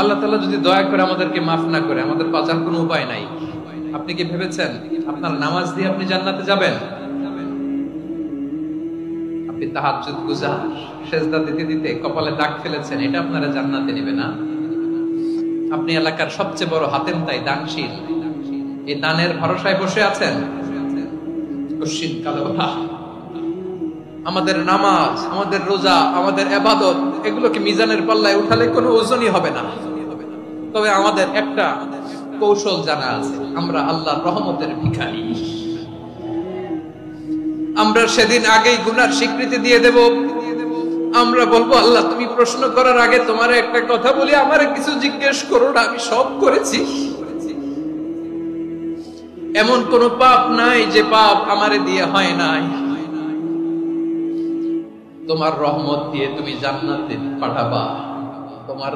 আল্লাহ তাআলা যদি দয়া করে আমাদেরকে মাফ না করে, আমাদের বাঁচার কোনো উপায় নাই। আপনি কি ভেবেছেন আপনার নামাজ দিয়ে আপনি জান্নাতে যাবেন? আপনি তাহাজ্জুদ গুজার, সেজদা দিতে দিতে কপালে দাগ ফেলেছেন, এটা আপনারা জান্নাতে নেবে না। আপনি এলাকার সবচেয়ে বড় হাতেম তাই দানশীল, এই দানের ভরসায় বসে আছেন। কশিন কালো আমাদের নামাজ, আমাদের রোজা, আমাদের ইবাদত, এগুলোকে মিজানের পাল্লায় উঠালে কোনো ওজনই হবে না। তবে আমাদের একটা কৌশল জানা আছে, আমরা আল্লাহর রহমতের ভিখারি। আমরা সেদিন আগেই গুনার স্বীকৃতি দিয়ে দেব। আমরা বলবো, আল্লাহ তুমি প্রশ্ন করার আগে তোমার একটা কথা বলি, আমারে কিছু জিজ্ঞেস করো না, আমি সব করেছি। এমন কোন পাপ নাই যে পাপ আমারে দিয়ে হয় নাই। তোমার রহমত দিয়ে তুমি জান্নাতে পাঠাবা, তোমার